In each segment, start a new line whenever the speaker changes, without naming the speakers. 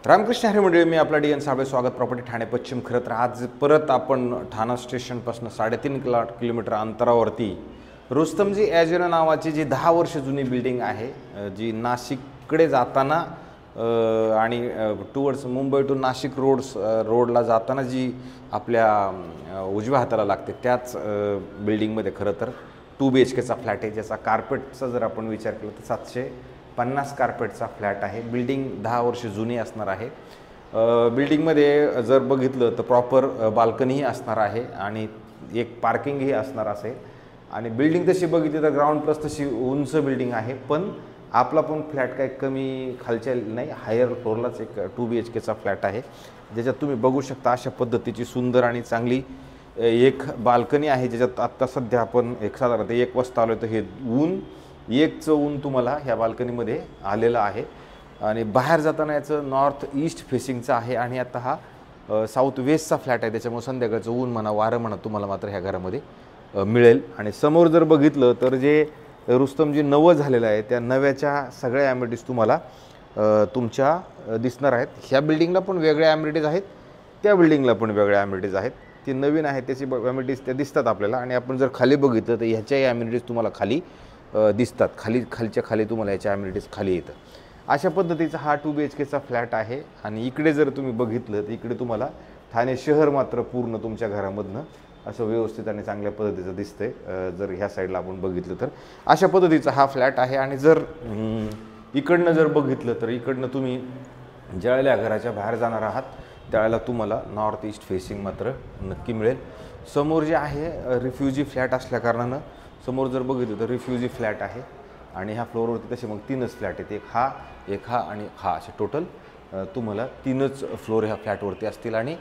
रामकृष्ण हरी मंडळी, मी आपला डी.एन. साबळे, स्वागत प्रॉपर्टी ठाणे पश्चिम. खरं तर आज परत आपण ठाणा स्टेशनपासून 3.5 किलोमीटर अंतरावरती रुस्तमजी ॲजेरो नावाची जी 10 वर्ष जुनी बिल्डिंग आहे, जी नाशिककडे जाताना आणि टुवर्ड्स मुंबई टू नाशिक रोडला जाताना जी आपल्या उजव्या हाताला लागते त्याच बिल्डिंगमध्ये खरं तर 2 BHKचा फ्लॅट आहे, ज्याचा कार्पेटचा जर आपण विचार केला तर 750 कार्पेटचा फ्लॅट आहे. बिल्डिंग 10 वर्ष जुनी असणार आहे. बिल्डिंगमध्ये जर बघितलं तर प्रॉपर बाल्कनीही असणार आहे आणि एक पार्किंगही असणार असेल. आणि बिल्डिंग तशी बघितली तर ग्राउंड प्लस तशी उंच बिल्डिंग आहे, पण आपला पण फ्लॅट काही कमी खालच्या नाही, हायर फ्लोअरलाच एक 2 BHKचा फ्लॅट आहे, ज्याच्यात तुम्ही बघू शकता अशा पद्धतीची सुंदर आणि चांगली एक बाल्कनी आहे, ज्याच्यात आत्ता सध्या आपण साधारणतः 1 वाजता आलो तर हे एकचं ऊन तुम्हाला ह्या बाल्कनीमध्ये आलेलं आहे. आणि बाहेर जाताना याचं नॉर्थ ईस्ट फेसिंगचं आहे आणि आता हा साऊथ वेस्टचा फ्लॅट आहे, त्याच्यामुळे संध्याकाळचं ऊन म्हणा वारं म्हणा तुम्हाला मात्र ह्या घरामध्ये मिळेल. आणि समोर जर बघितलं तर जे रुस्तमजी नवं झालेलं आहे त्या नव्याच्या सगळ्या ॲम्युनिटीज तुम्हाला तुमच्या दिसणार आहेत. ह्या बिल्डिंगला पण वेगळ्या ॲम्युनिटीज आहेत, त्या बिल्डिंगला पण वेगळ्या ॲम्युनिटीज आहेत. ती नवीन आहे त्याची ॲम्युनिटीज त्या दिसतात आपल्याला. आणि आपण जर खाली बघितलं तर ह्याच्याही ॲम्युनिटीज तुम्हाला खाली दिसतात, खालच्या खाली तुम्हाला याच्या ॲम्युनिटीज खाली येतं. अशा पद्धतीचा हा 2 BHKचा फ्लॅट आहे. आणि इकडे जर तुम्ही बघितलं तर इकडे तुम्हाला ठाणे शहर मात्र पूर्ण तुमच्या घरामधनं असं व्यवस्थित आणि चांगल्या पद्धतीचं दिसतंय. जर ह्या साईडला आपण बघितलं तर अशा पद्धतीचा हा फ्लॅट आहे. आणि जर इकडनं जर बघितलं तर इकडनं तुम्ही ज्यावेळेला घराच्या बाहेर जाणार आहात त्यावेळेला तुम्हाला नॉर्थ ईस्ट फेसिंग मात्र नक्की मिळेल. समोर जे आहे रिफ्युजी फ्लॅट असल्याकारणानं समोर जर बघितलं तर रिफ्युजी फ्लॅट आहे. आणि ह्या फ्लोअरवरती तसे मग 3च फ्लॅट आहेत, एक हा आणि हा, असे टोटल तुम्हाला 3च फ्लोअर ह्या फ्लॅटवरती असतील. आणि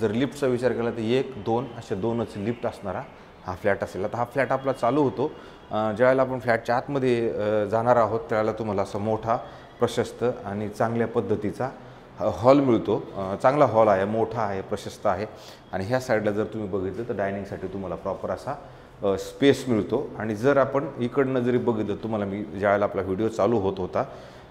जर लिफ्टचा विचार केला तर 1, 2 असे 2च लिफ्ट असणारा हा फ्लॅट असेल. आता हा फ्लॅट आपला चालू होतो ज्यावेळेला आपण फ्लॅटच्या आतमध्ये जाणार आहोत त्यावेळेला तुम्हाला असा मोठा प्रशस्त आणि चांगल्या पद्धतीचा हॉल मिळतो. चांगला हॉल आहे, मोठा आहे, प्रशस्त आहे. आणि ह्या साईडला जर तुम्ही बघितलं तर डायनिंगसाठी तुम्हाला प्रॉपर असा स्पेस मिळतो. आणि जर आपण इकडनं जरी बघितलं तुम्हाला मी ज्यावेळेला आपला व्हिडिओ चालू होत होता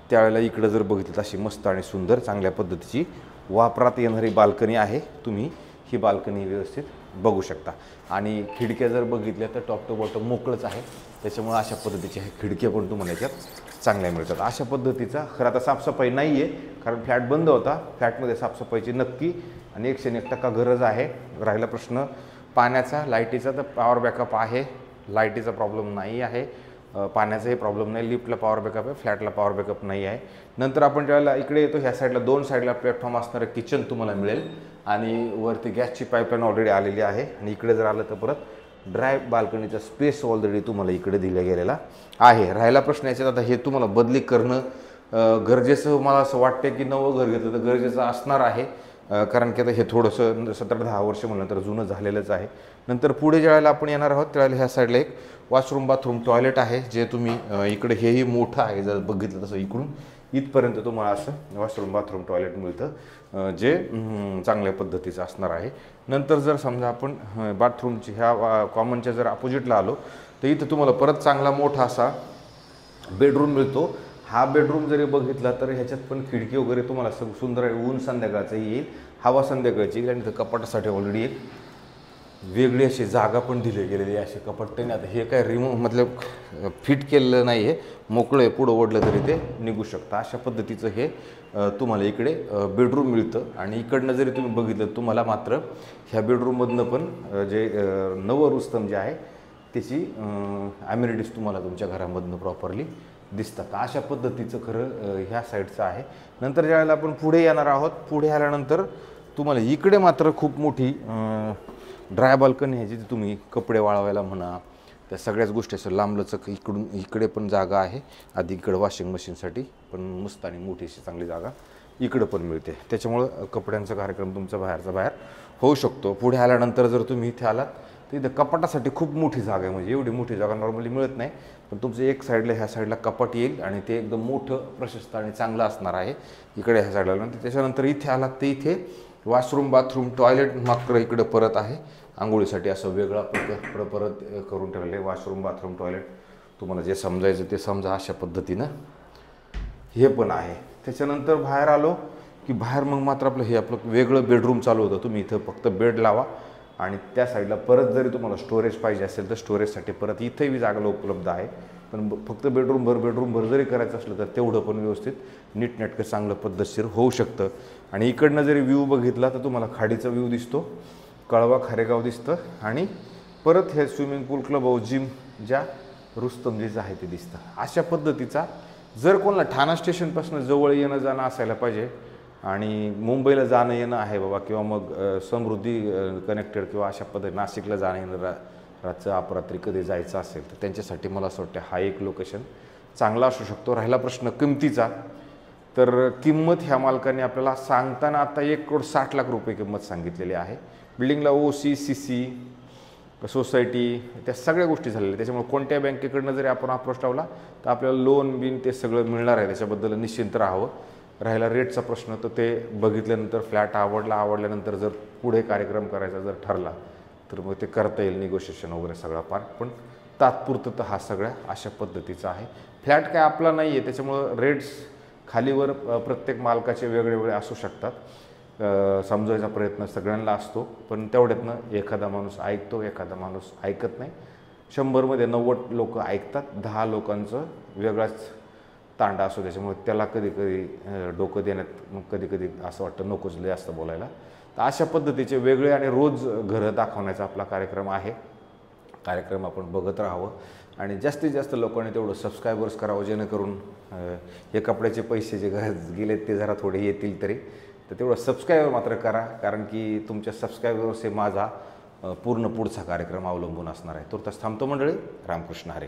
त्यावेळेला इकडं जर बघितलं अशी मस्त आणि सुंदर चांगल्या पद्धतीची वापरात येणारी बाल्कनी आहे. तुम्ही ही बाल्कनी व्यवस्थित बघू शकता. आणि खिडक्या जर बघितल्या तर टॉप टू बॉटम मोकळंच आहे, त्याच्यामुळे अशा पद्धतीच्या हे खिडक्या पण तुम्हाला याच्यात चांगल्या मिळतात. अशा पद्धतीचा खरं आता साफसफाई नाही आहे कारण फ्लॅट बंद होता. फ्लॅटमध्ये साफसफाईची नक्की आणि 101% गरज आहे. राहिला प्रश्न पाण्याचा, लाईटीचा, तर पॉवर बॅकअप आहे, लाईटीचा प्रॉब्लेम नाही आहे, पाण्याचाही प्रॉब्लेम नाही, लिफ्टला पॉवर बॅकअप आहे, फ्लॅटला पॉवर बॅकअप नाही आहे. नंतर आपण ज्यावेळेला इकडे येतो ह्या साईडला 2 साईडला प्लॅटफॉर्म असणारं किचन तुम्हाला मिळेल. आणि वरती गॅसची पाईपलाईन ऑलरेडी आलेली आहे. आणि इकडे जर आलं तर परत ड्राय बाल्कनीचा स्पेस ऑलरेडी तुम्हाला इकडे दिला गेलेला आहे. राहिला प्रश्न याच्यात आता हे तुम्हाला बदली करणं गरजेचं मला असं वाटतं की नवं घर घेतलं तर गरजेचं असणार आहे, कारण की आता हे थोडंसं 17-10 वर्ष म्हणलं जुनं झालेलंच आहे. नंतर पुढे ज्यावेळेला आपण येणार आहोत त्यावेळेला ह्या साईडला एक वॉशरूम बाथरूम टॉयलेट आहे, जे तुम्ही इकडे हेही मोठं आहे, जर बघितलं तसं इकडून इथपर्यंत तुम्हाला असं वॉशरूम बाथरूम टॉयलेट मिळतं, जे चांगल्या पद्धतीचं असणार आहे. नंतर जर समजा आपण बाथरूमची ह्या कॉमनच्या जर अपोजिटला आलो तर इथं तुम्हाला परत चांगला मोठा असा बेडरूम मिळतो. हा बेडरूम जरी बघितला तर ह्याच्यात पण खिडकी वगैरे तुम्हाला सुंदर आहे. ऊन संध्याकाळचं येईल, हवा संध्याकाळची येईल. आणि इथं कपाटासाठी ऑलरेडी एक वेगळी अशी जागा पण दिली गेलेली आहे. असे कपाट त्याने आता हे काय मतलब फिट केलेलं नाही आहे, मोकळं आहे, पुढं ओढलं तरी ते निघू शकतं. अशा पद्धतीचं हे तुम्हाला इकडे बेडरूम मिळतं. आणि इकडनं जरी तुम्ही बघितलं तुम्हाला मात्र ह्या बेडरूममधनं पण जे नवं रुस्तम जे आहे त्याची ॲम्युनिटीज तुम्हाला तुमच्या घरामधनं प्रॉपरली दिसतात. अशा पद्धतीचं खरं ह्या साईडचं आहे. नंतर ज्यावेळेला आपण पुढे येणार आहोत, पुढे आल्यानंतर तुम्हाला इकडे मात्र खूप मोठी ड्राय बाल्कनी आहे, जिथे तुम्ही कपडे वाळवायला म्हणा त्या सगळ्याच गोष्टी असं लांबलचक इकडे पण जागा आहे. आधी इकडं वॉशिंग मशीनसाठी पण मस्त आणि मोठी अशी चांगली जागा इकडं पण मिळते, त्याच्यामुळं कपड्यांचा कार्यक्रम तुमचा बाहेरचा बाहेर होऊ शकतो. पुढे आल्यानंतर जर तुम्ही इथे आलात तर इथं कपाटासाठी खूप मोठी जागा आहे, म्हणजे एवढी मोठी जागा नॉर्मली मिळत नाही. पण तुमचं एक साईडला ह्या साईडला कपाट येईल आणि ते एकदम मोठं प्रशस्त आणि चांगलं असणार आहे इकडे ह्या साईडला. त्याच्यानंतर इथे आलात तर इथे वॉशरूम बाथरूम टॉयलेट मात्र इकडं परत आहे, आंघोळीसाठी असं वेगळा परत करून ठेवले. वॉशरूम बाथरूम टॉयलेट तुम्हाला जे समजायचं ते समजा, अशा पद्धतीनं हे पण आहे. त्याच्यानंतर बाहेर आलो की बाहेर मग मात्र आपलं हे आपलं वेगळं बेडरूम चालू होतं. तुम्ही इथं फक्त बेड लावा आणि त्या साईडला परत जरी तुम्हाला स्टोरेज पाहिजे असेल तर स्टोरेजसाठी परत इथंही जागा उपलब्ध आहे. पण फक्त बेडरूमभर जरी करायचं असलं तर तेवढं पण व्यवस्थित नीटनेटकं चांगलं पद्धतशीर होऊ शकतं. आणि इकडनं जरी व्ह्यू बघितला तर तुम्हाला खाडीचा व्ह्यू दिसतो, कळवा खारेगाव दिसतं आणि परत हे स्विमिंग पूल, क्लब हाऊस, जिम ज्या रुस्तमजीचं आहे ते दिसतं. अशा पद्धतीचा जर कोणाला ठाणा स्टेशनपासून जवळ येणं जाणं असायला पाहिजे आणि मुंबईला जाणं येणं आहे बाबा, किंवा मग समृद्धी कनेक्टेड किंवा अशा पद्धती नाशिकला जाणं येणं रातचं अपरात्री कधी जायचं असेल तर त्यांच्यासाठी मला असं वाटतं हा एक लोकेशन चांगला असू शकतो. राहिला प्रश्न किमतीचा, तर किंमत ह्या मालकाने आपल्याला सांगताना आता 1,60,00,000 रुपये किंमत सांगितलेली आहे. बिल्डिंगला OC, CC, सोसायटी त्या सगळ्या गोष्टी झालेल्या. त्याच्यामुळे कोणत्या बँकेकडनं जरी आपण अप्रोच लावला तर आपल्याला लोन बिन ते सगळं मिळणार आहे. त्याच्याबद्दल निश्चिंत राहावं. राहिला रेटचा प्रश्न, तर ते बघितल्यानंतर फ्लॅट आवडल्यानंतर जर पुढे कार्यक्रम करायचा जर ठरला तर मग ते करता येईल, निगोशिएशन वगैरे सगळा पार्ट. पण तात्पुरतं तर हा सगळ्या अशा पद्धतीचा आहे. फ्लॅट काय आपला नाही आहे, त्याच्यामुळं रेट्स खालीवर प्रत्येक मालकाचे वेगळे असू शकतात. समजायचा प्रयत्न सगळ्यांना असतो, पण तेवढ्यातनं एखादा माणूस ऐकतो, एखादा माणूस ऐकत नाही. 100मध्ये 90 लोक ऐकतात, 10 लोकांचं वेगळाच तांडा असतो. त्याच्यामुळे त्याला कधी डोकं देण्यात मग कधी असं वाटतं नकोच लय असतं बोलायला. तर अशा पद्धतीचे वेगळे आणि रोज घरं दाखवण्याचा आपला कार्यक्रम आहे. कार्यक्रम आपण बघत राहावं आणि जास्तीत जास्त लोकांनी तेवढं सबस्क्रायबर्स करावं, जेणेकरून हे कपड्याचे पैसे जे गेलेत ते जरा थोडे येतील तरी. तर तेवढं सबस्क्राईबर मात्र करा, कारण की तुमच्या सबस्क्रायबर्स हे माझा पूर्ण पुढचा कार्यक्रम अवलंबून असणार आहे. तुर्तास थांबतो मंडळी. रामकृष्ण हरी.